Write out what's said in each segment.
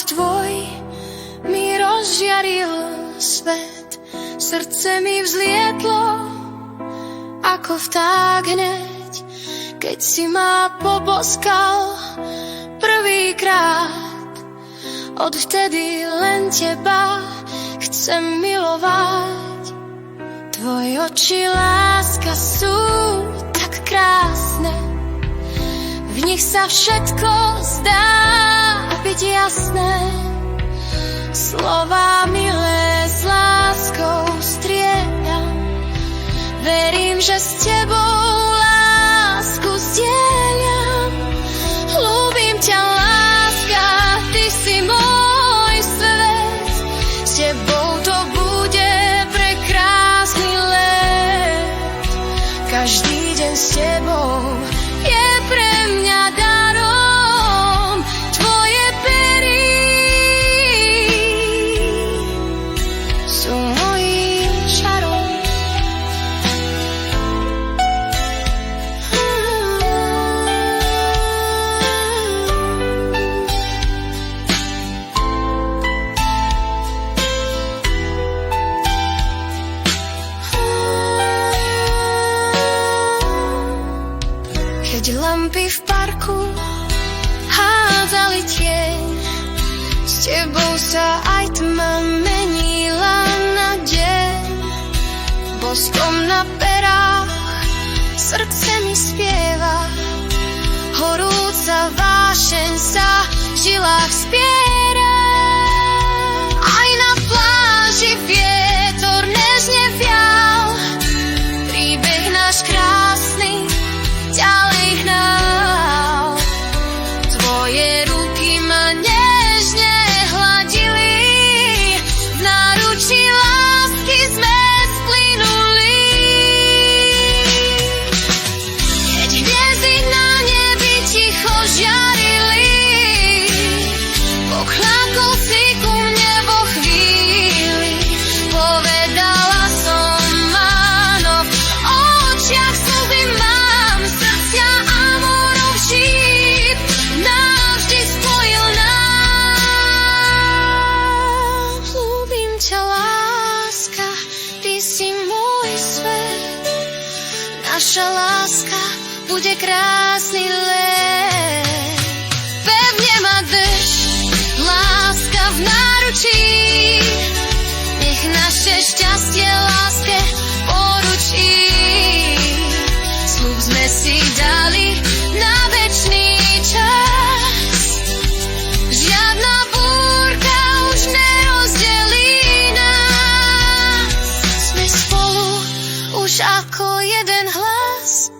tvoj mi rozžiaril svet, srdce mi vzlietlo ako vták hneď, keď si ma poboskal prvýkrát. Odvtedy len teba chcem milovať. Tvoje oči, láska, sú tak krásne, v nich sa všetko zdá byť jasné. Slová milé s láskou striedam, verím, že s tebou lásku zdieľam. Ľúbim ťa, láska, ty si môj svet, s tebou to bude prekrásny let. Každý deň s tebou je pre mňa darom, tvoje pery sú mojím čarom. Keď lampy v parku hádzali tieň, s tebou sa aj tma menila na deň. Boskom na perách srdce mi spieva, horúca vášeň sa v žilách spiera. Aj na pláži vietor nežne vial, príbeh náš krásny ďalej hnal. Tvoje ruky ma nežne hladili, v náručí lásky sme splynuli. Keď hviezdy na nebi ticho žiarili, pokľakol si ku mne vo chvíli. Povedala som áno, v očiach slzy mám, srdcia amorov šíp navždy spojil nás. Ľúbim ťa, láska, ty si môj svet, naša láska bude krásny let. Pevne ma drž, láska v náručí, nech naše šťastie láske poručí. Sľub sme si dali na večný čas, žiadna búrka už nerozdelí nás. Sme spolu už ako jeden hlas,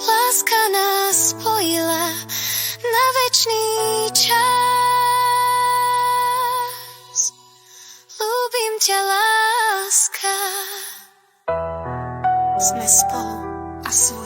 láska nás spojila na večný čas. Ľúbim ťa, láska, sme spolu a svoj